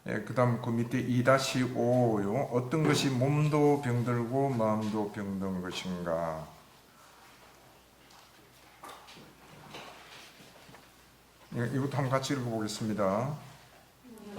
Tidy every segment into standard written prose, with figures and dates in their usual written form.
그 다음 그 밑에 2-5요. 어떤 것이 몸도 병들고 마음도 병든 것인가. 이것도 한번 같이 읽어보겠습니다.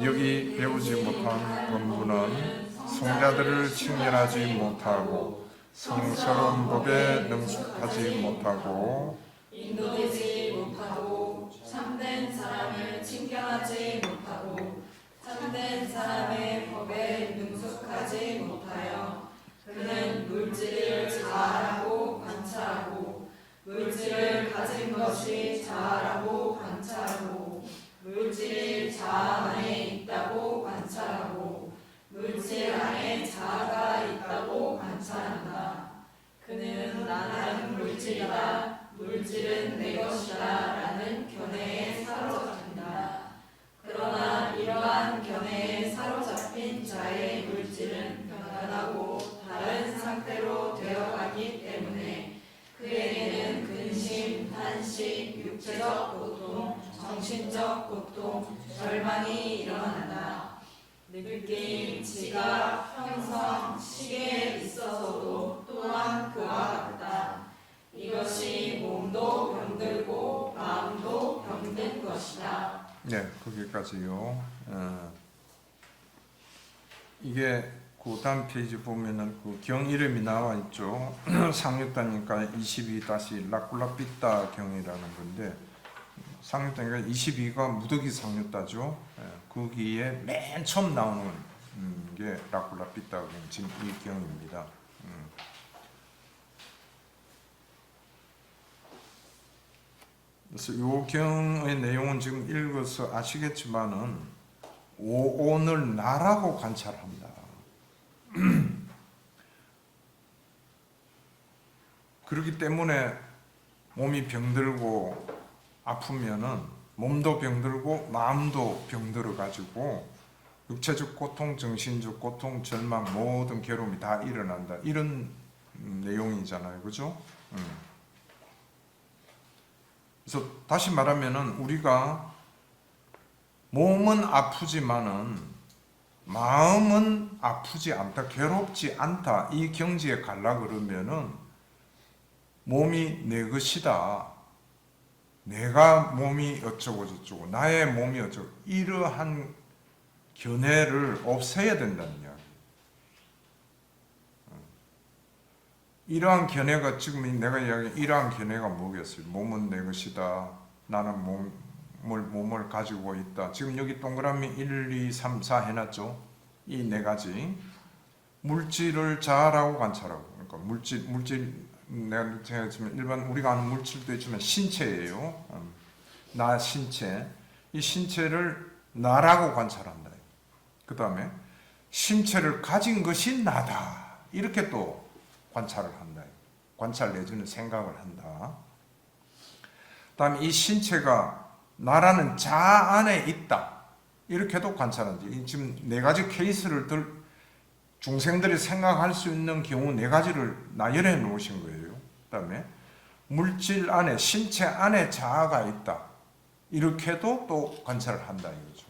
여기 배우지 못한 본분은 성자들을 칭찬하지 못하고 성스러운 법에 능숙하지 못하고 인도되지 못하고 참된 사람을 칭찬하지 못하고 참된 사람의 법에 능숙하지 못하여 그는 물질을 자아라고 관찰하고 물질을 가진 것이 자아라고 관찰하고 물질이 자아 안에 있다고 관찰하고 물질 안에 자아가 있다고 관찰한다. 그는 나는 물질이다. 물질은 내 것이다. 라는 견해에 사로잡힌다. 그러나 이러한 견해에 사로잡힌 자의 물질은 변하고 다른 상태로 되어가기 때문에 그에게는 근심, 탄식, 육체적 고통, 정신적 고통, 절망이 일어난다. 느낌, 지각, 형성, 시계에 있어서도 또한 그와 같다. 이것이 몸도 병들고 마음도 병든 것이다. 네, 거기까지요. 이게 그 다음 페이지 보면은 그 경 이름이 나와 있죠. 상륙다니까 22-라쿨라피타 경이라는 건데, 상륙다니까 22가 무더기 상륙다죠. 거기에 맨 처음 나오는 게 라쿨라피타 경, 지금 이 경입니다. 그래서 이 경의 내용은 지금 읽어서 아시겠지만은 오온을 나라고 관찰합니다. 그렇기 때문에 몸이 병들고 아프면은 몸도 병들고 마음도 병들어 가지고 육체적 고통, 정신적 고통, 절망, 모든 괴로움이 다 일어난다. 이런 내용이잖아요. 그죠? 그래서 다시 말하면은 우리가 몸은 아프지만은 마음은 아프지 않다, 괴롭지 않다. 이 경지에 가려 그러면은 몸이 내 것이다. 내가 몸이 어쩌고 저쩌고, 나의 몸이 어쩌고, 이러한 견해를 없애야 된다는 이야기. 이러한 견해가 지금 내가 이야기한 이러한 견해가 뭐겠어요? 몸은 내 것이다. 나는 몸을 가지고 있다. 지금 여기 동그라미 1, 2, 3, 4 해놨죠? 이 네 가지. 물질을 자아라고 관찰하고. 그러니까 물질, 내가 생각했지만 일반 우리가 아는 물질도 있지만 신체예요. 나 신체. 이 신체를 나라고 관찰한다. 그 다음에 신체를 가진 것이 나다. 이렇게 또 관찰을 한다. 관찰 내지는 생각을 한다. 다음에 이 신체가 나라는 자아 안에 있다. 이렇게도 관찰한다. 지금 네 가지 케이스를 중생들이 생각할 수 있는 경우 네 가지를 나열해 놓으신 거예요. 그 다음에 물질 안에, 신체 안에 자아가 있다. 이렇게도 또 관찰을 한다 이거죠.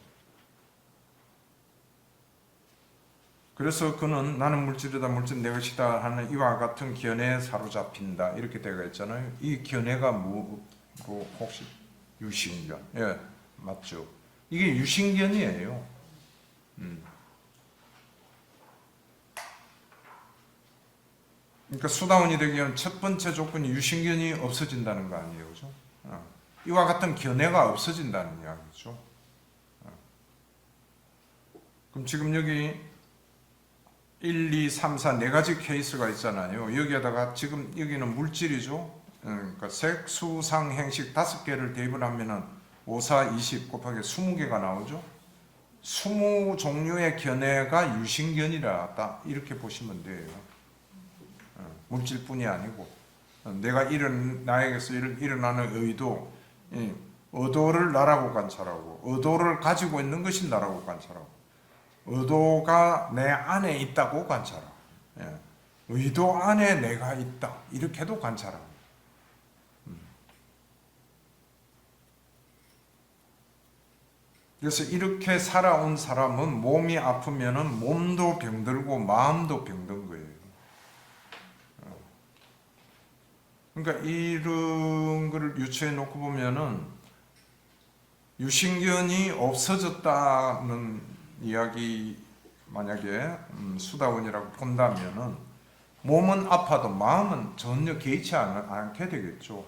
그래서 그는 나는 물질이다, 물질 내 것이다 하는 이와 같은 견해에 사로잡힌다. 이렇게 되어 있잖아요. 이 견해가 뭐고 혹시 유신견? 예, 맞죠. 이게 유신견이에요. 그러니까 수다원이 되기 위한 첫 번째 조건이 유신견이 없어진다는 거 아니에요, 그죠? 이와 같은 견해가 없어진다는 이야기죠. 그럼 지금 여기 1, 2, 3, 4 네 가지 케이스가 있잖아요. 여기에다가 지금 여기는 물질이죠. 그러니까 색, 수, 상, 행식 5개를 대입을 하면은 5, 4, 20 곱하기 20개가 나오죠. 20종류의 견해가 유신견이라 딱 이렇게 보시면 돼요. 물질뿐이 아니고 내가 나에게서 일어나는 의도를 나라고 관찰하고 의도를 가지고 있는 것이 나라고 관찰하고 의도가 내 안에 있다고 관찰하고 의도 안에 내가 있다 이렇게도 관찰하고 그래서 이렇게 살아온 사람은 몸이 아프면은 몸도 병들고 마음도 병든 거예요. 그러니까 이런 거를 유추해 놓고 보면은 유신견이 없어졌다는 이야기 만약에 수다원이라고 본다면은 몸은 아파도 마음은 전혀 개의치 않게 되겠죠.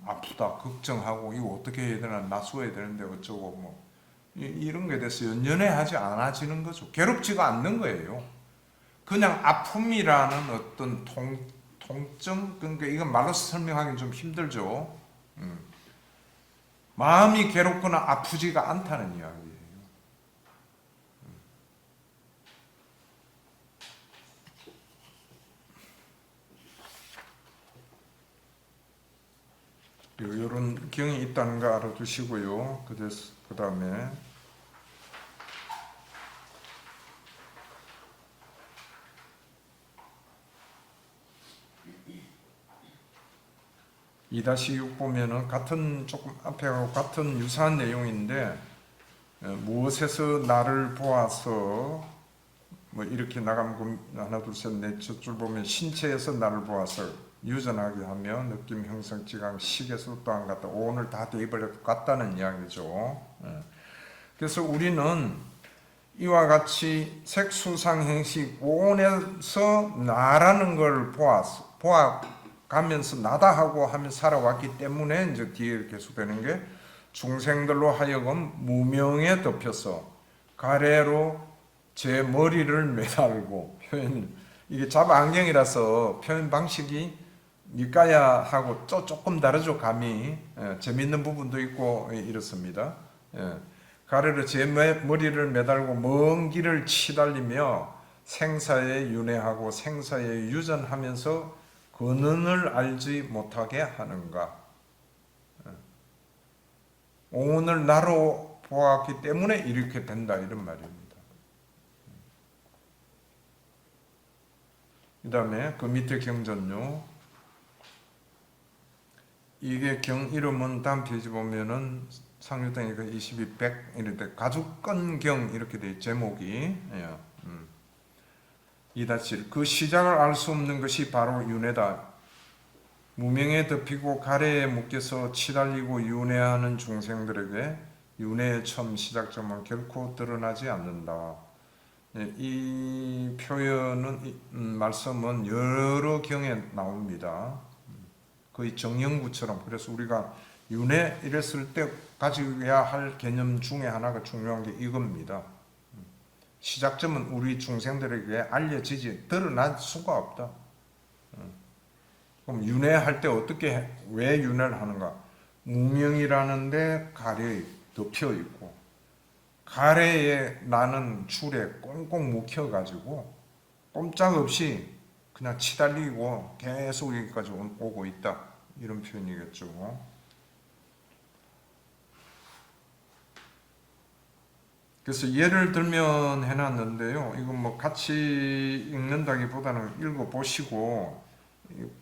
아프다 걱정하고 이거 어떻게 해야 되나 나서야 되는데 어쩌고 뭐 이런 거에 대해서 연연해하지 않아지는 거죠. 괴롭지가 않는 거예요. 그냥 아픔이라는 어떤 통증, 그러니까 이건 말로서 설명하기는 좀 힘들죠. 마음이 괴롭거나 아프지가 않다는 이야기예요. 이런 경이 있다는 거 알아두시고요. 그 다음에 2-6 보면은 같은 조금 앞에하고 같은 유사한 내용인데 무엇에서 나를 보아서 뭐 이렇게 나가면 하나 둘 셋 넷 첫 줄 보면 신체에서 나를 보아서 유전하게 하며 느낌 형성 지각 식에서 또한 같다. 오늘 다 대입을 같다는 이야기죠. 그래서 우리는 이와 같이 색수상행식 오온에서 나라는 걸 보아가면서 나다 하고 하며 살아왔기 때문에 이제 뒤에 계속되는 게 중생들로 하여금 무명에 덮여서 가래로 제 머리를 매달고 표현 이게 잡안경이라서 표현 방식이 니까야하고 조금 다르죠. 감이 재밌는 부분도 있고 이렇습니다. 가래로 제 머리를 매달고 먼 길을 치달리며 생사에 윤회하고 생사에 유전하면서 근원을 알지 못하게 하는가. 오늘 나로 보았기 때문에 이렇게 된다 이런 말입니다. 그 다음에 그 밑에 경전요. 이게 경 이름은 다음 페이지 보면은 상류등이니까 22, 100 이럴 때 가죽건경 이렇게 돼 제목이 2-7 그 시작을 알 수 없는 것이 바로 윤회다. 무명에 덮이고 가래에 묶여서 치달리고 윤회하는 중생들에게 윤회의 처음 시작점은 결코 드러나지 않는다. 이 표현은 말씀은 여러 경에 나옵니다. 거의 정형구처럼. 그래서 우리가 윤회 이랬을 때 가져야 할 개념 중에 하나가 중요한 게 이겁니다. 시작점은 우리 중생들에게 알려지지 드러날 수가 없다. 그럼 윤회할 때 어떻게 왜 윤회를 하는가? 무명이라는데 가래에 덮여 있고 가래에 나는 줄에 꽁꽁 묵혀 가지고 꼼짝없이 그냥 치달리고 계속 여기까지 오고 있다 이런 표현이겠죠. 그래서 예를 들면 해놨는데요. 이건 뭐 같이 읽는다기보다는 읽어보시고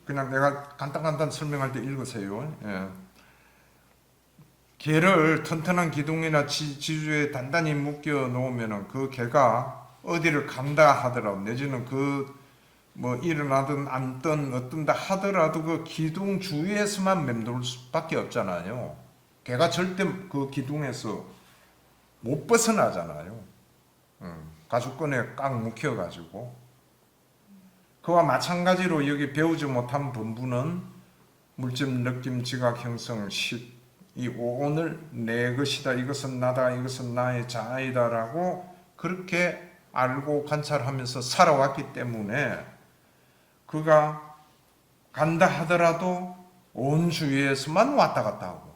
그냥 내가 간단간단 설명할 때 읽으세요. 개를 튼튼한 기둥이나 지주에 단단히 묶여 놓으면은 그 개가 어디를 간다 하더라도 내지는 그 뭐 일어나든 앉든 어떤다 하더라도 그 기둥 주위에서만 맴돌 수밖에 없잖아요. 개가 절대 그 기둥에서 못 벗어나잖아요. 가죽끈에 꽉 묶여가지고. 그와 마찬가지로 여기 배우지 못한 본부는 물질, 느낌, 지각, 형성, 식, 이 오온을 내 것이다, 이것은 나다, 이것은 나의 자아이다라고 그렇게 알고 관찰하면서 살아왔기 때문에 그가 간다 하더라도 온 주위에서만 왔다 갔다 하고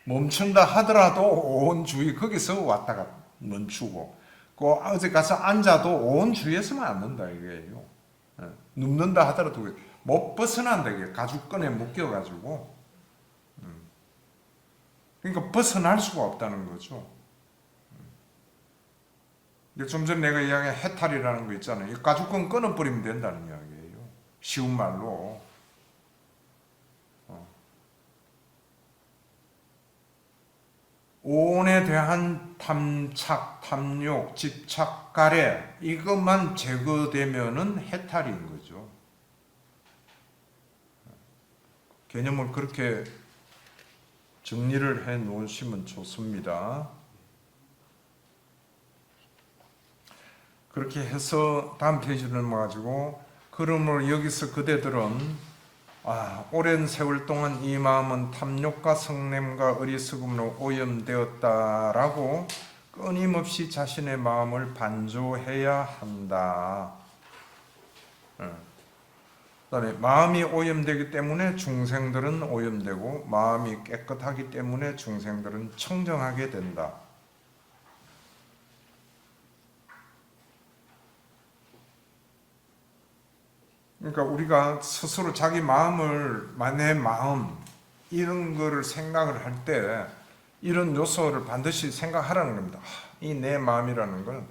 멈춘다 하더라도 온 주위 거기서 왔다 갔다 멈추고 그 어디 가서 앉아도 온 주위에서만 앉는다 이게요. 눕는다 하더라도 못 벗어난다 이게 가죽끈에 묶여가지고 그러니까 벗어날 수가 없다는 거죠. 좀 전에 내가 이야기한 해탈이라는 거 있잖아요. 이 가죽끈 끊어버리면 된다는 이야기예요. 쉬운 말로. 오온에 대한 탐착, 탐욕, 집착, 가래 이것만 제거되면은 해탈인 거죠. 개념을 그렇게 정리를 해 놓으시면 좋습니다. 그렇게 해서 다음 페이지를 넘어가지고 그러므로 여기서 그대들은 오랜 세월 동안 이 마음은 탐욕과 성냄과 어리석음으로 오염되었다라고 끊임없이 자신의 마음을 반조해야 한다. 그다음에 마음이 오염되기 때문에 중생들은 오염되고 마음이 깨끗하기 때문에 중생들은 청정하게 된다. 그러니까 우리가 스스로 자기 마음을, 내 마음 이런 거를 생각을 할 때 이런 요소를 반드시 생각하라는 겁니다. 이 내 마음이라는 건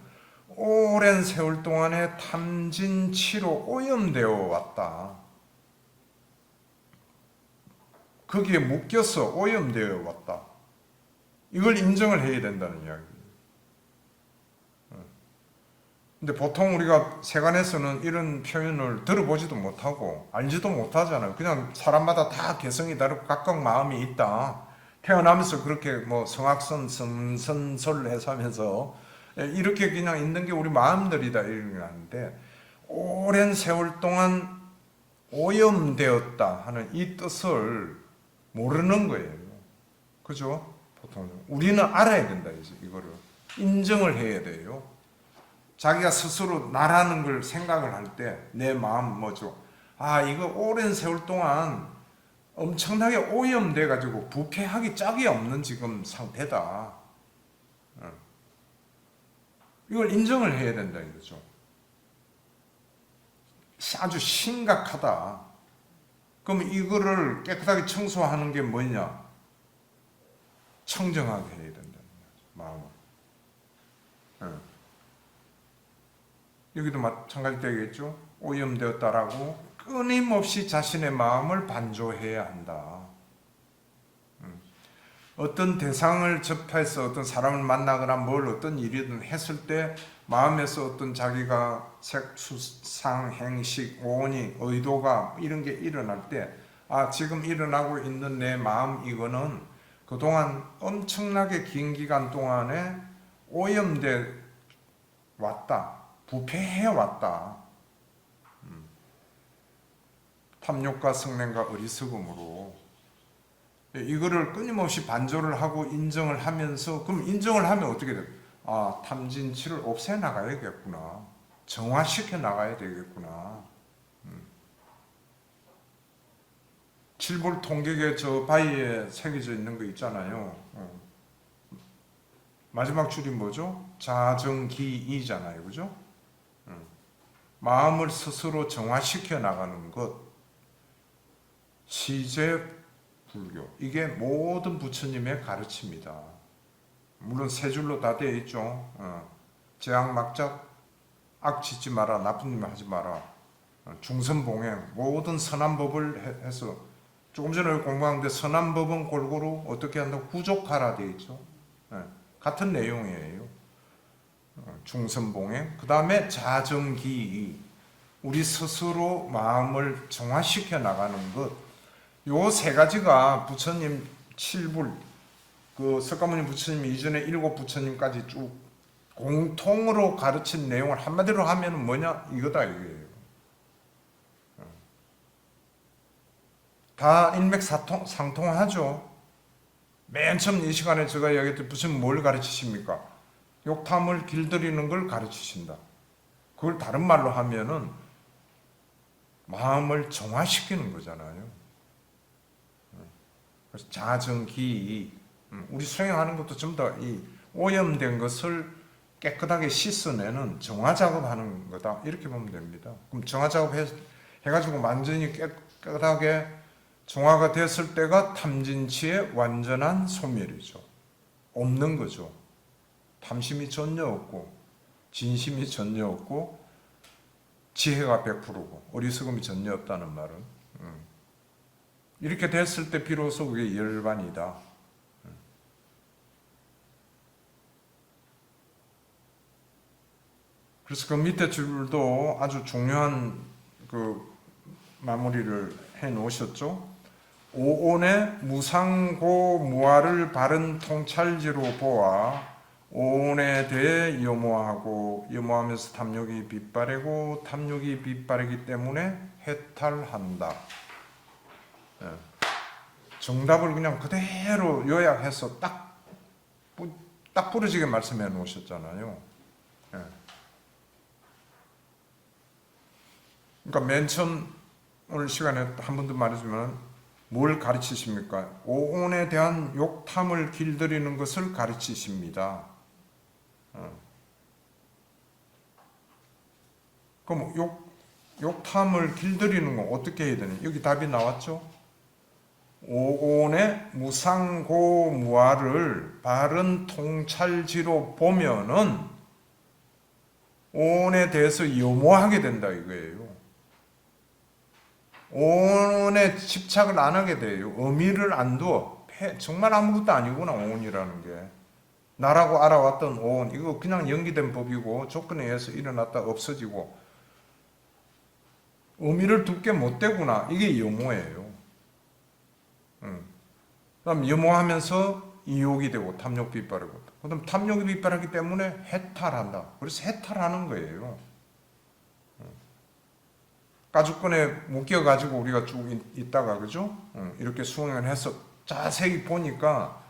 오랜 세월 동안에 탐진치로 오염되어 왔다. 거기에 묶여서 오염되어 왔다. 이걸 인정을 해야 된다는 이야기예요. 근데 보통 우리가 세간에서는 이런 표현을 들어보지도 못하고 알지도 못하잖아요. 그냥 사람마다 다 개성이 다르고 각각 마음이 있다. 태어나면서 그렇게 뭐 성악선, 성선설을 해서 하면서 이렇게 그냥 있는 게 우리 마음들이다 이런 게 아닌데 오랜 세월 동안 오염되었다 하는 이 뜻을 모르는 거예요. 그죠? 보통 우리는 알아야 된다 이거를 인정을 해야 돼요. 자기가 스스로 나라는 걸 생각을 할 때 내 마음 뭐죠? 이거 오랜 세월 동안 엄청나게 오염돼 가지고 부패하기 짝이 없는 지금 상태다. 이걸 인정을 해야 된다 이거죠. 아주 심각하다. 그럼 이거를 깨끗하게 청소하는 게 뭐냐? 청정하게 해야 된다는 거죠. 마음을. 여기도 마찬가지 되겠죠. 오염되었다라고 끊임없이 자신의 마음을 반조해야 한다. 어떤 대상을 접해서 어떤 사람을 만나거나 뭘 어떤 일이든 했을 때 마음에서 어떤 자기가 색수상 행식 오온이 의도가 이런 게 일어날 때 지금 일어나고 있는 내 마음 이거는 그동안 엄청나게 긴 기간 동안에 오염돼 왔다. 부패해 왔다. 탐욕과 성냄과 어리석음으로 이거를 끊임없이 반조를 하고 인정을 하면서 그럼 인정을 하면 어떻게 돼? 탐진치를 없애 나가야겠구나. 정화시켜 나가야 되겠구나. 칠불 통격의 저 바위에 새겨져 있는 거 있잖아요. 마지막 줄이 뭐죠? 자정기이잖아요. 그죠? 마음을 스스로 정화시켜 나가는 것. 시제불교. 이게 모든 부처님의 가르침이다. 물론 세 줄로 다 되어 있죠. 제약막작, 악 짓지 마라, 나쁜 일 하지 마라. 중선봉행, 모든 선한 법을 해서 조금 전에 공부하는데 선한 법은 골고루 어떻게 한다고 구족하라 되어 있죠. 같은 내용이에요. 중선봉행, 그 다음에 자정기이, 우리 스스로 마음을 정화시켜 나가는 것. 요 세 가지가 부처님 7불, 석가모니 부처님 이전에 7 부처님까지 쭉 공통으로 가르친 내용을 한마디로 하면 뭐냐? 이거다 이거예요. 다 일맥상통하죠. 맨 처음 이 시간에 제가 얘기했더니 부처님 뭘 가르치십니까? 욕탐을 길들이는 걸 가르치신다. 그걸 다른 말로 하면은 마음을 정화시키는 거잖아요. 그래서 자정기, 우리 수행하는 것도 전부 다 이 오염된 것을 깨끗하게 씻어내는 정화 작업하는 거다. 이렇게 보면 됩니다. 그럼 정화 작업 해가지고 완전히 깨끗하게 정화가 됐을 때가 탐진치의 완전한 소멸이죠. 없는 거죠. 탐심이 전혀 없고 진심이 전혀 없고 지혜가 100%고 어리석음이 전혀 없다는 말은 이렇게 됐을 때 비로소 그게 열반이다. 그래서 그 밑에 줄도 아주 중요한 그 마무리를 해 놓으셨죠. 오온의 무상고무아를 바른 통찰지로 보아 오온에 대해 염오하고 염오하면서 탐욕이 빗바래고 탐욕이 빗바래기 때문에 해탈한다. 정답을 그냥 그대로 요약해서 딱 부러지게 말씀해 놓으셨잖아요. 그러니까 맨 처음 오늘 시간에 한 번 더 말해주면 뭘 가르치십니까? 오온에 대한 욕탐을 길들이는 것을 가르치십니다. 그럼 욕탐을 길들이는 건 어떻게 해야 되냐? 여기 답이 나왔죠? 오온의 무상고무아를 바른 통찰지로 보면은 오온에 대해서 염오하게 된다 이거예요. 오온에 집착을 안 하게 돼요. 의미를 안 두어. 정말 아무것도 아니구나 오온이라는 게. 나라고 알아왔던 오온 이거 그냥 연기된 법이고 조건에 의해서 일어났다 없어지고 의미를 두게 못 되구나. 이게 염오예요. 그럼 염오하면서 이욕이 되고 탐욕 빗바르고 그다음 탐욕이 빗바르기 때문에 해탈한다. 그래서 해탈하는 거예요. 가죽끈에 묶여가지고 우리가 쭉 있다가 그죠? 이렇게 수행을 해서 자세히 보니까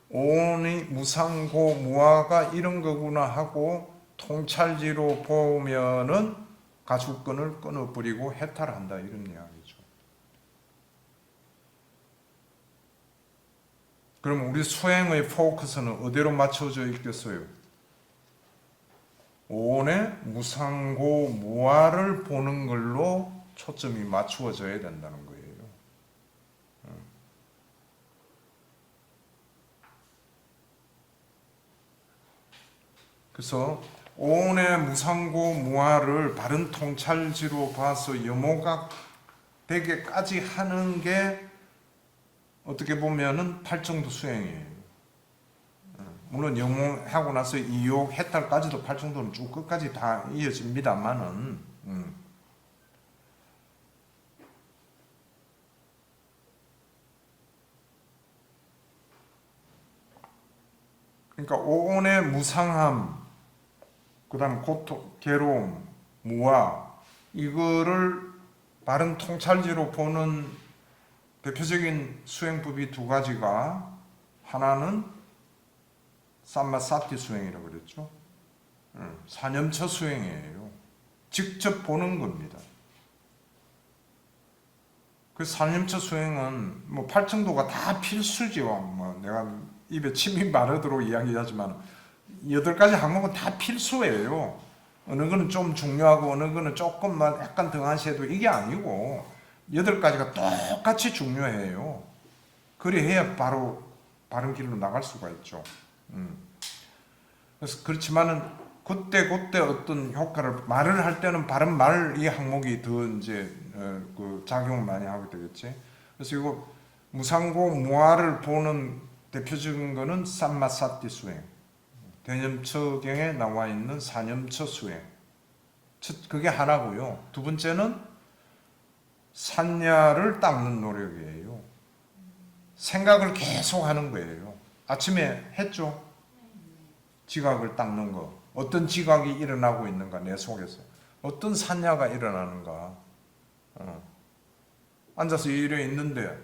오온이 무상고무아가 이런 거구나 하고 통찰지로 보면은 가죽끈을 끊어버리고 해탈한다 이런 이야기죠. 그럼 우리 수행의 포커스는 어디로 맞춰져 있겠어요? 오온의 무상고무아를 보는 걸로 초점이 맞추어져야 된다는 거예요. 그래서 오온의 무상고무아를 바른 통찰지로 봐서 염오가 되게까지 하는 게 어떻게 보면은 팔정도 수행이에요. 물론 염오하고 나서 이욕, 해탈까지도 팔정도는 쭉 끝까지 다 이어집니다만은 그러니까 오온의 무상함, 그 다음 고통, 괴로움, 무아 이거를 바른 통찰지로 보는 대표적인 수행법이 두 가지가 하나는 삼마사티 수행이라고 그랬죠. 사념처 수행이에요. 직접 보는 겁니다. 그 사념처 수행은 뭐 팔정도가 다 필수죠. 뭐 내가 입에 침이 마르도록 이야기하지만 8가지 항목은 다 필수예요. 어느 거는 좀 중요하고 어느 거는 조금만 약간 등한시해도 이게 아니고 8가지가 똑같이 중요해요. 그래야 바로 바른 길로 나갈 수가 있죠. 그래서 그렇지만은 그때 어떤 효과를 말을 할 때는 바른 말 이 항목이 더 이제 그 작용을 많이 하게 되겠지. 그래서 이거 무상고 무아를 보는 대표적인 거는 삼마사티 수행, 대념처경에 나와 있는 사념처 수행. 그게 하나고요. 두 번째는 산야를 닦는 노력이에요. 생각을 계속 하는 거예요. 아침에 했죠? 지각을 닦는 거. 어떤 지각이 일어나고 있는가 내 속에서. 어떤 산야가 일어나는가. 앉아서 이래 있는데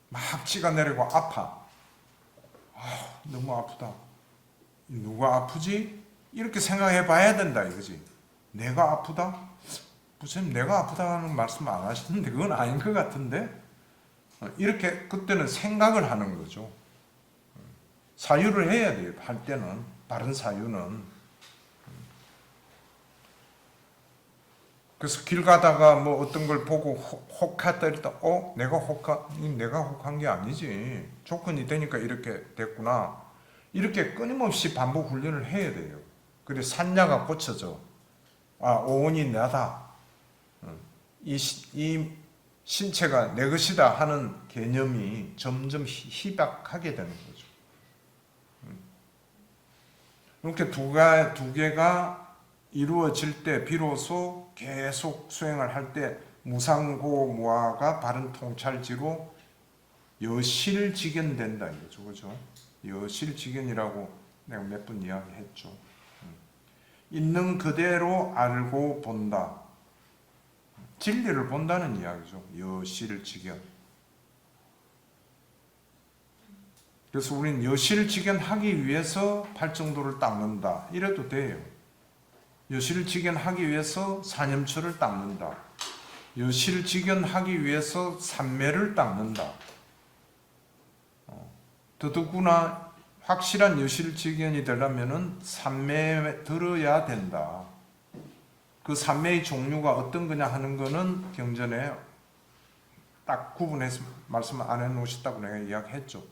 막 치가 내리고 아파. 너무 아프다. 누가 아프지? 이렇게 생각해 봐야 된다 이거지. 내가 아프다? 선생님 내가 아프다는 말씀 안 하셨는데 그건 아닌 것 같은데? 이렇게 그때는 생각을 하는 거죠. 사유를 해야 돼요. 할 때는 바른 사유는. 그래서 길 가다가 뭐 어떤 걸 보고 혹하다 이랬다. 내가 혹한 게 아니지. 조건이 되니까 이렇게 됐구나. 이렇게 끊임없이 반복 훈련을 해야 돼요. 그래 산야가 고쳐져. 오온이 나다. 이 신체가 내 것이다 하는 개념이 점점 희박하게 되는 거죠. 이렇게 두 개가 이루어질 때 비로소 계속 수행을 할 때 무상고무화가 바른 통찰지로 여실직연된다 이거죠, 그죠? 여실직연이라고 내가 몇 번 이야기했죠. 있는 그대로 알고 본다. 진리를 본다는 이야기죠. 여실직연. 그래서 우리는 여실직연하기 위해서 팔정도를 닦는다. 이래도 돼요. 여실직연하기 위해서 사념처를 닦는다. 여실직연하기 위해서 삼매를 닦는다. 더더구나 확실한 여실직연이 되려면은 삼매에 들어야 된다. 그 삼매의 종류가 어떤 거냐 하는 거는 경전에 딱 구분해서 말씀 안 해놓으셨다고 내가 이야기했죠.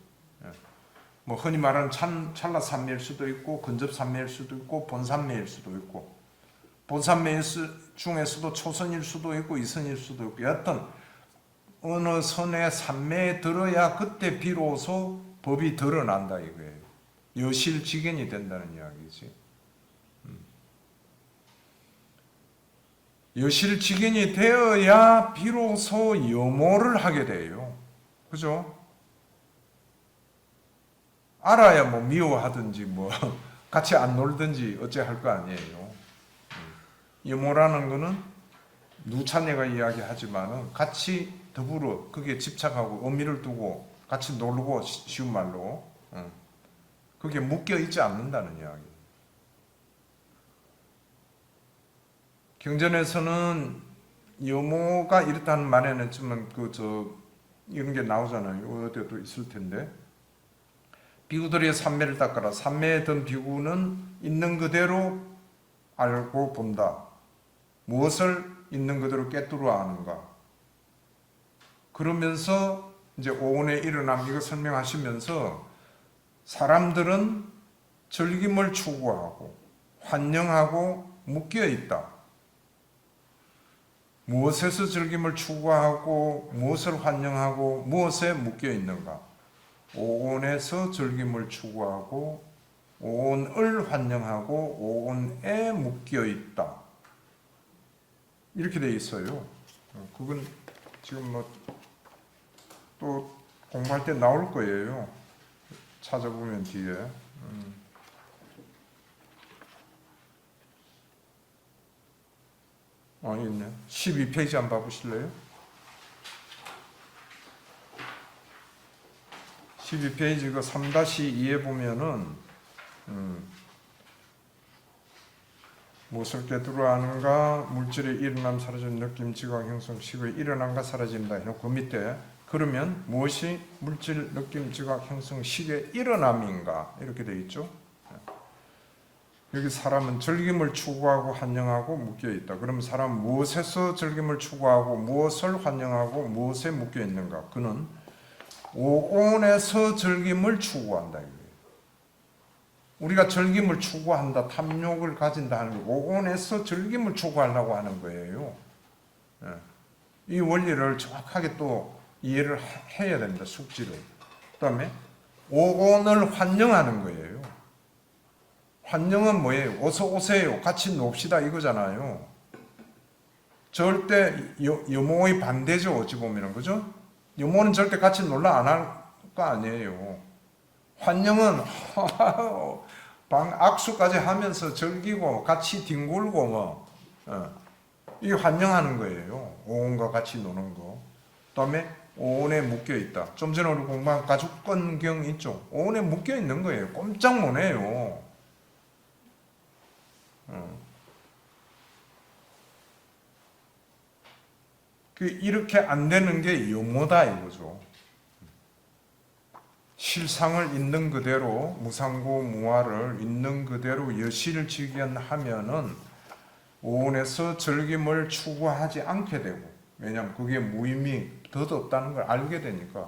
뭐 흔히 말하는 찰나 삼매일 수도 있고 근접 삼매일 수도 있고 본삼매일 수도 있고 본삼매 중에서도 초선일 수도 있고 이선일 수도 있고 여하튼 어느 선의 삼매에 들어야 그때 비로소 법이 드러난다 이거예요. 여실직연이 된다는 이야기지. 여실직연이 되어야 비로소 염오를 하게 돼요. 그죠? 알아야 뭐 미워하든지 뭐 같이 안 놀든지 어째 할 거 아니에요. 염오라는 거는 누차내가 이야기하지만은 같이 더불어 그게 집착하고 의미를 두고 같이 놀고 쉬운 말로 그게 묶여 있지 않는다는 이야기. 경전에서는 염오가 이렇다는 말에는 좀 이런 게 나오잖아요. 어디에도 있을 텐데. 비구들의 삼매를 닦아라. 삼매에 든 비구는 있는 그대로 알고 본다. 무엇을 있는 그대로 깨뜨려 아는가. 그러면서 이제 오온의 일어남 이거 설명하시면서 사람들은 즐김을 추구하고 환영하고 묶여 있다. 무엇에서 즐김을 추구하고 무엇을 환영하고 무엇에 묶여 있는가? 오온에서 즐김을 추구하고 오온을 환영하고 오온에 묶여 있다. 이렇게 돼 있어요. 그건 지금 뭐 또 공부할 때 나올 거예요. 찾아보면 뒤에. 있네. 12페이지 한번 봐보실래요? 12페이지 그 3-2에 보면은 무엇을 깨뜨려 아는가? 물질의 일어남 사라진 느낌 지각 형성 식의 일어남과 사라진다. 그 밑에 그러면 무엇이 물질 느낌 지각 형성 식의 일어남인가? 이렇게 되어 있죠. 여기 사람은 즐김을 추구하고 환영하고 묶여 있다. 그럼 사람은 무엇에서 즐김을 추구하고 무엇을 환영하고 무엇에 묶여 있는가? 그는 오온에서 즐김을 추구한다. 우리가 즐김을 추구한다, 탐욕을 가진다 하는 거 오온에서 즐김을 추구하려고 하는 거예요. 이 원리를 정확하게 또 이해를 해야 됩니다. 숙지를. 그 다음에 오온을 환영하는 거예요. 환영은 뭐예요? 어서 오세요. 같이 놉시다 이거잖아요. 절대 염오의 반대죠. 어찌 보면 그죠? 염오는 절대 같이 놀라 안 할 거 아니에요. 환영은 악수까지 하면서 즐기고 같이 뒹굴고 뭐 이게 환영하는 거예요. 오온과 같이 노는 거. 그다음에 오온에 묶여 있다. 좀 전에 우리 공부한 가죽건경 있죠. 오온에 묶여 있는 거예요. 꼼짝 못 해요. 이렇게 안 되는 게 염오다 이거죠. 실상을 있는 그대로 무상고 무화를 있는 그대로 여실직연하면은 오온에서 즐김을 추구하지 않게 되고, 왜냐하면 그게 무의미 덧없다는 걸 알게 되니까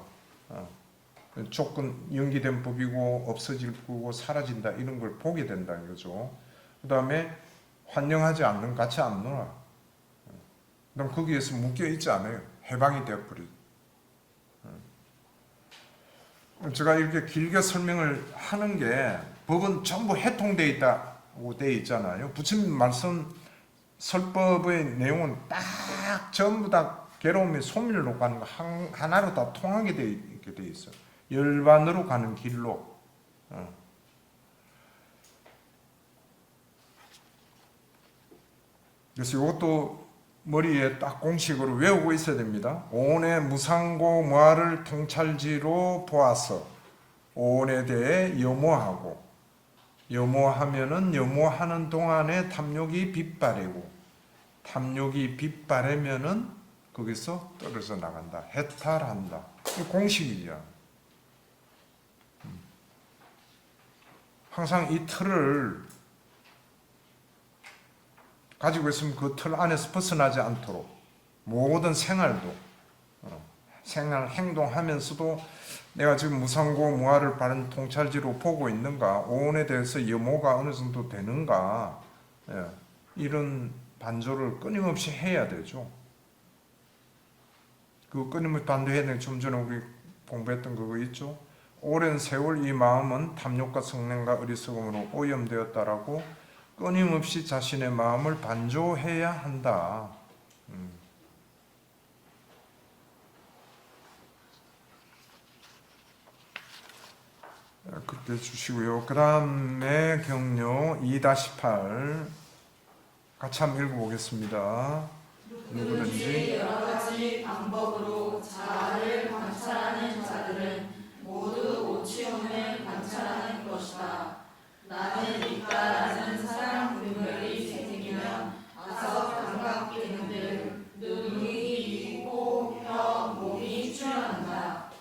조건 연기된 법이고 없어질 거고 사라진다 이런 걸 보게 된다 이거죠. 그 다음에 환영하지 않는 같이 안 놀아. 그럼 거기에서 묶여 있지 않아요. 해방이 되어버리죠. 제가 이렇게 길게 설명을 하는 게 법은 전부 해통되어 있다고 되어 있잖아요. 부처님 말씀 설법의 내용은 딱 전부 다 괴로움이 소멸로 가는 거 하나로 다 통하게 되어 있게 되어 있어요. 열반으로 가는 길로. 그래서 이것도 머리에 딱 공식으로 외우고 있어야 됩니다. 오온의 무상고 무아를 통찰지로 보아서 오온에 대해 염호하고, 염호하면은 염호하는 동안에 탐욕이 빗바래고, 탐욕이 빗바래면은 거기서 떨어져 나간다. 해탈한다. 이 공식이죠. 항상 이 틀을 가지고 있으면 그 틀 안에서 벗어나지 않도록 모든 생활도 생활 행동하면서도 내가 지금 무상고 무아를 바른 통찰지로 보고 있는가, 오온에 대해서 염호가 어느 정도 되는가, 이런 반조를 끊임없이 해야 되죠. 그 끊임없이 반조해야 되는, 좀 전에 우리 공부했던 그거 있죠. 오랜 세월 이 마음은 탐욕과 성냄과 어리석음으로 오염되었다라고 끊임없이 자신의 마음을 반조해야 한다. 그렇게 주시고요. 그 다음에 경료 2-8 같이 한번 읽어보겠습니다. 누구든지 여러 가지 방법으로 자아를 관찰하는 자들은 모두 오치움을 관찰하는 것이다. 나는 있다라는 사랑 분별이 생기면 다섯 감각 기능들, 눈, 귀, 코, 혀, 몸이 출현한다.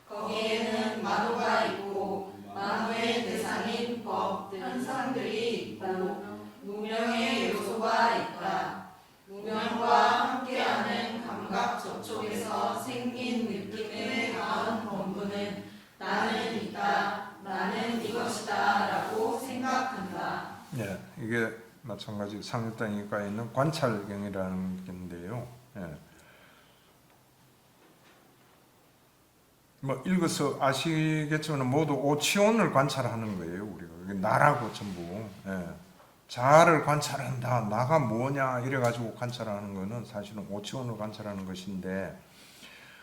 거기에는 만호가 있고 만호의 대상인 법, 현상들이 있고 무명의 요소가 있다. 무명과 함께하는 감각 접촉에서 생긴 느낌의 마음 본부는 나는 있다, 나는 이것이다 라고 생각한다. 예, 이게 마찬가지 상육단이과에 있는 관찰경이라는 건데요. 뭐 읽어서 아시겠지만 모두 오치온을 관찰하는 거예요. 우리가 나라고 전부. 자아를 관찰한다. 나가 뭐냐 이래가지고 관찰하는 거는 사실은 오치온을 관찰하는 것인데,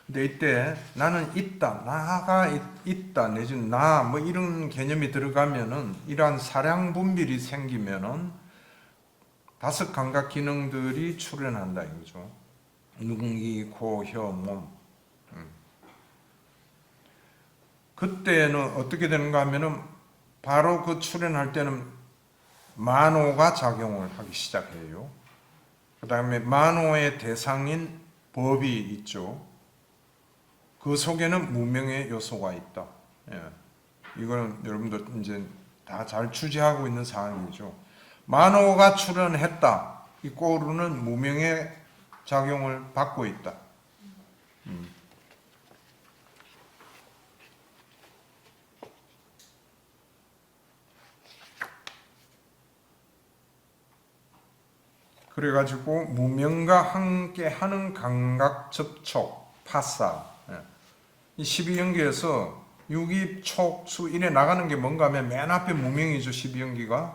근데 이때 나는 있다, 나가 있다, 내지는 나 뭐 이런 개념이 들어가면은, 이러한 사량 분별이 생기면은 다섯 감각 기능들이 출현한다 이거죠. 눈, 귀, 코, 혀, 몸. 그때는 어떻게 되는가 하면은 바로 그 출현할 때는 만호가 작용을 하기 시작해요. 그 다음에 만호의 대상인 법이 있죠. 그 속에는 무명의 요소가 있다. 이거는 여러분들 이제 다 잘 추지하고 있는 사항이죠. 만호가 출현했다. 이 꼬르는 무명의 작용을 받고 있다. 그래가지고 무명과 함께하는 감각 접촉, 파사. 이 12연기에서 유기, 촉, 수 이래 나가는 게 뭔가 하면 맨 앞에 무명이죠. 12연기가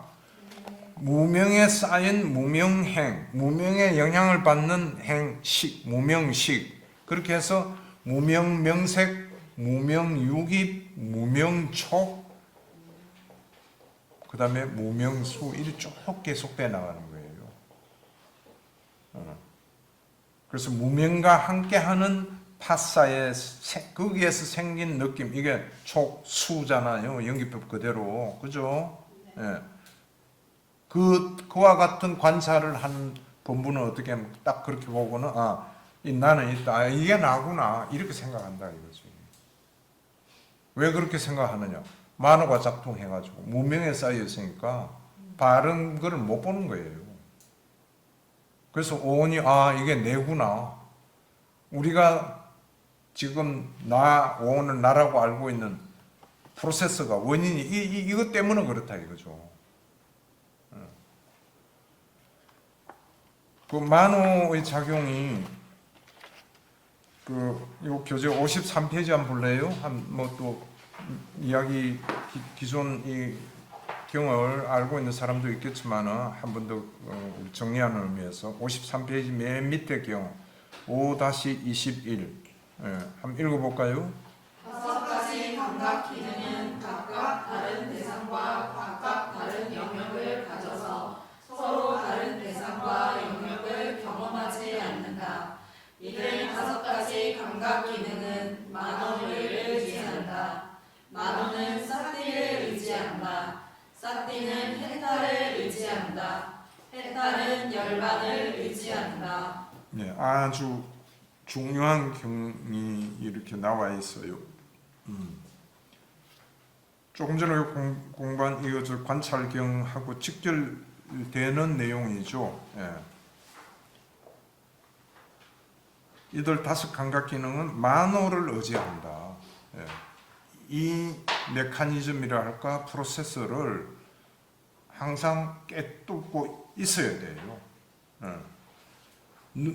무명에 쌓인 무명행, 무명의 영향을 받는 행식, 무명식, 그렇게 해서 무명명색, 무명유기, 무명촉, 그 다음에 무명수, 이렇게 쭉 계속돼 나가는 거예요. 그래서 무명과 함께하는 파사의 거기에서 생긴 느낌, 이게 촉수잖아요. 연기법 그대로, 그죠? 그와 같은 관찰을 한 본부는 어떻게 하면 딱 그렇게 보고는 나는 있다, 이게 나구나 이렇게 생각한다 이거지. 왜 그렇게 생각하느냐? 만호가 작동해가지고 무명에 쌓여 있으니까 바른 거를 못 보는 거예요. 그래서 오온이 이게 내구나. 우리가 지금 오온을 나라고 알고 있는 프로세스가 원인이 이것 때문에 그렇다 이거죠. 그 만호의 작용이 요 교재 53페이지 한번 볼래요? 뭐 또 이야기 기존 이 경을 알고 있는 사람도 있겠지만 한 번 더 정리하는 의미에서 53페이지 맨 밑에 경 5-21 한번 읽어볼까요? 다섯 가지 감각 기능은 각각 다른 대상과 각각 다른 영역을 가져서 서로 다른 대상과 영역을 경험하지 않는다. 이들 다섯 가지 감각 기능은 만원을 의지한다. 만원은 사띠를 의지한다. 사띠는 헤타를 의지한다. 헤타는 열반을 의지한다. 네, 아주 중요한 경이 이렇게 나와 있어요. 조금 전에 공부한 이것을 관찰경하고 직결되는 내용이죠. 예. 이들 다섯 감각 기능은 만호를 의지한다. 예. 이 메커니즘이라 할까 프로세서를 항상 깨뚫고 있어야 돼요. 예.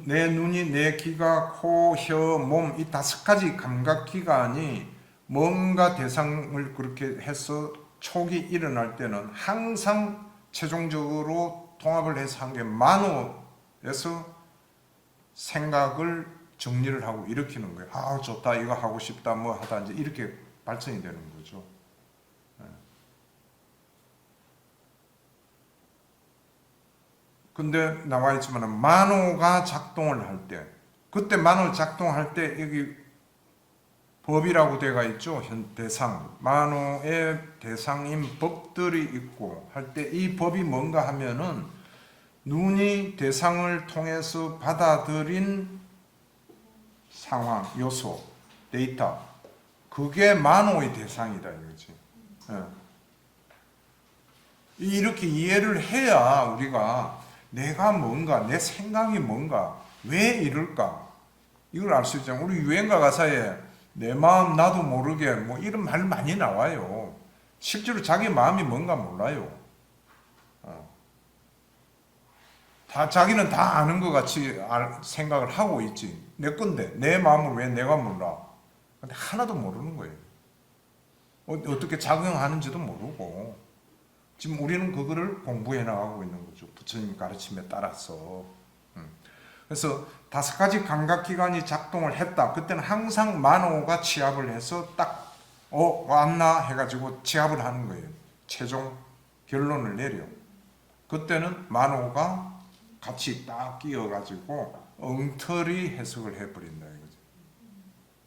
내 눈이, 내 귀가, 코, 혀, 몸, 이 다섯 가지 감각 기관이 뭔가 대상을 그렇게 해서 촉이 일어날 때는 항상 최종적으로 통합을 해서 한 게 만호에서 생각을 정리를 하고 일으키는 거예요. 아, 좋다, 이거 하고 싶다, 뭐 하다, 이제 이렇게 발전이 되는 거죠. 근데 나와 있지만 만호가 작동을 할 때, 그때 만호 작동할 때 여기 법이라고 되어 있죠. 현 대상, 만호의 대상인 법들이 있고 할 때 이 법이 뭔가 하면은 눈이 대상을 통해서 받아들인 상황, 요소, 데이터, 그게 만호의 대상이다 이거지. 이렇게 이해를 해야 우리가 내가 뭔가, 내 생각이 뭔가, 왜 이럴까? 이걸 알 수 있잖아요. 우리 유행가 가사에 내 마음 나도 모르게 뭐 이런 말 많이 나와요. 실제로 자기 마음이 뭔가 몰라요. 다 자기는 다 아는 것 같이 생각을 하고 있지. 내 건데 내 마음을 왜 내가 몰라? 근데 하나도 모르는 거예요. 어떻게 작용하는지도 모르고 지금 우리는 그거를 공부해 나가고 있는 거죠. 부처님 가르침에 따라서. 그래서 다섯 가지 감각기관이 작동을 했다. 그때는 항상 만호가 취합을 해서 딱 왔나 해가지고 취합을 하는 거예요. 최종 결론을 내려. 그때는 만호가 같이 딱 끼어가지고 엉터리 해석을 해버린다 이거죠.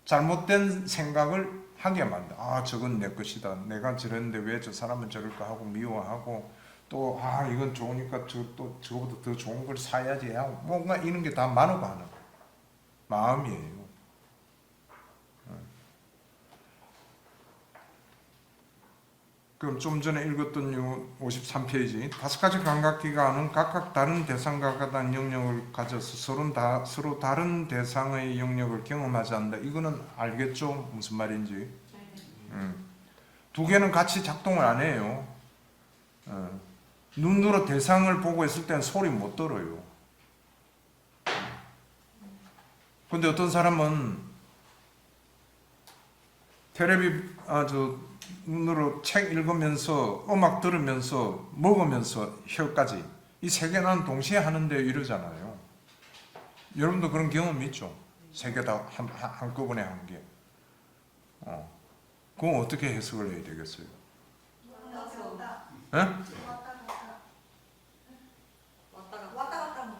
잘못된 생각을 하게 만다. 아, 저건 내 것이다. 내가 저랬는데 왜 저 사람은 저럴까 하고 미워하고 또 이건 좋으니까 저거보다 더 좋은 걸 사야지 하고 뭔가 이런 게 다 만호가 하는 마음이에요. 그럼 좀 전에 읽었던 요 53페이지 다섯 가지 감각기관은 각각 다른 대상과 같은 영역을 가져서 서로 다른 대상의 영역을 경험하지 않는다. 이거는 알겠죠? 무슨 말인지. 두 개는 같이 작동을 안 해요. 눈으로 대상을 보고 있을 때는 소리 못 들어요. 근데 어떤 사람은 텔레비 눈으로 책 읽으면서 음악 들으면서 먹으면서 혀까지 이 세 개는 동시에 하는데 이러잖아요. 여러분도 그런 경험 있죠? 세 개 다 한꺼번에 한 게. 그건 어떻게 해석을 해야 되겠어요? 예? 왔다 갔다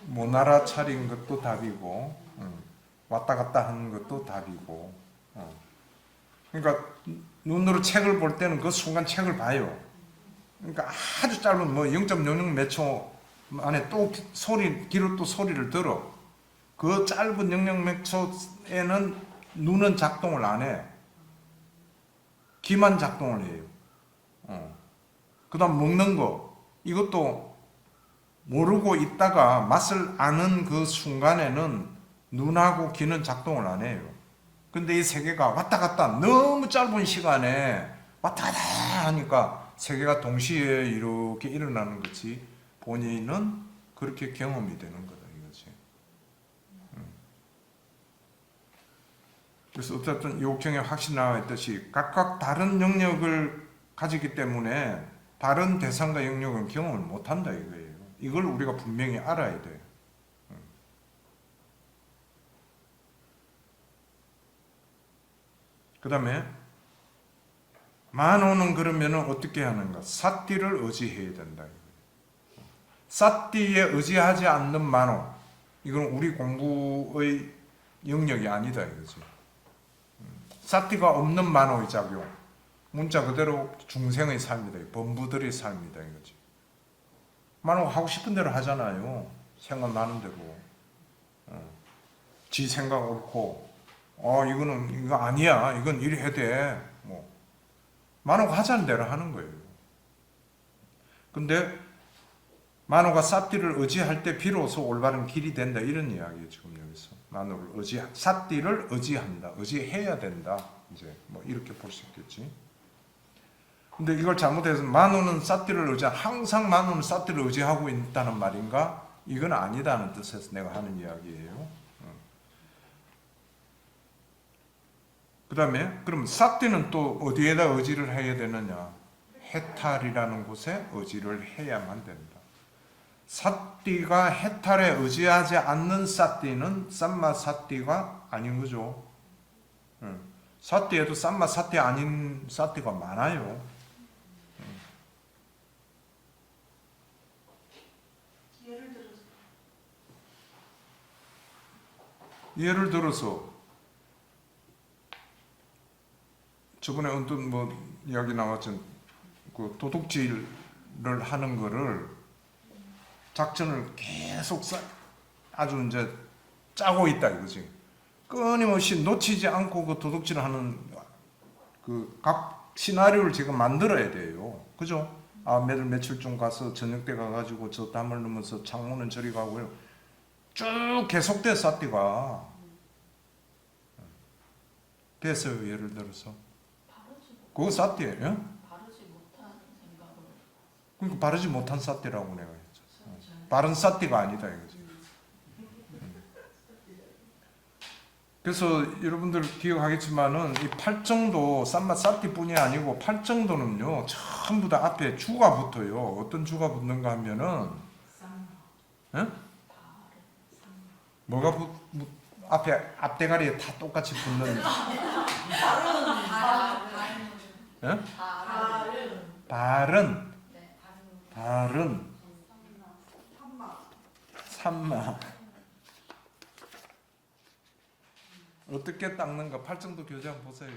모나라 차린 것도 답이고, 왔다 갔다 하는 것도 답이고. 그러니까 눈으로 책을 볼 때는 그 순간 책을 봐요. 그러니까 아주 짧은 0.00 몇 초 안에 또 귀로 또 소리를 들어. 그 짧은 00 몇 초에는 눈은 작동을 안 해. 귀만 작동을 해요. 그 다음 먹는 거, 이것도 모르고 있다가 맛을 아는 그 순간에는 눈하고 귀는 작동을 안 해요. 근데 이 세 개가 왔다 갔다 너무 짧은 시간에 왔다 갔다 하니까 세 개가 동시에 이렇게 일어나는 거지 본인은 그렇게 경험이 되는 거다 이거지. 그래서 어쨌든 이 옥경에 확실히 나와 있듯이 각각 다른 영역을 가지기 때문에 다른 대상과 영역은 경험을 못한다 이거예요. 이걸 우리가 분명히 알아야 돼요. 그 다음에 만호는 그러면 어떻게 하는가? 사띠를 의지해야 된다. 사띠에 의지하지 않는 만호, 이건 우리 공부의 영역이 아니다 이거지. 사띠가 없는 만호의 작용, 문자 그대로 중생의 삶이다. 범부들의 삶이다 이거지. 만호 하고 싶은 대로 하잖아요. 생각나는 대로. 지 생각 옳고, 이거 아니야. 이건 이리 해야 돼. 뭐 만호가 하자는 대로 하는 거예요. 근데 만호가 사띠를 의지할 때 비로소 올바른 길이 된다 이런 이야기예요. 지금 여기서 만호를 사띠를 의지한다, 의지해야 된다. 이제 뭐 이렇게 볼 수 있겠지. 근데 이걸 잘못해서 만호는 사띠를 항상 만호는 사띠를 의지하고 있다는 말인가? 이건 아니다는 뜻에서 내가 하는 이야기예요. 그 다음에 그럼 사띠는 또 어디에다 의지를 해야 되느냐? 해탈이라는 곳에 의지를 해야만 된다. 사띠가 해탈에 의지하지 않는 사띠는 쌈마 사띠가 아닌 거죠. 사띠에도 쌈마 사띠 아닌 사띠가 많아요. 예를 들어서 저번에 어떤 이야기 나왔죠. 그 도둑질을 하는 거를 작전을 계속 아주 이제 짜고 있다 이거지. 끊임없이 놓치지 않고 그 도둑질을 하는 그 각 시나리오를 지금 만들어야 돼요. 그죠? 며칠쯤 가서 저녁 때 가가지고 저 담을 넣으면서 창문은 저리 가고요. 쭉 계속돼 사띠가. 됐어요. 예를 들어서. 그거 사띠예요. 바르지 못한 생각을. 그러니까 바르지 못한 사띠라고 내가 했죠. 바른 사띠가 아니다 이거지. 그래서 여러분들 기억하겠지만은 이 팔정도 쌈마 사띠뿐이 아니고 팔정도는요 전부 다 앞에 주가 붙어요. 어떤 주가 붙는가 하면은 뭐가 앞에 앞대가리에 다 똑같이 붙는 발은 삼마 어떻게 닦는가? 팔정도 교재 한번 보세요.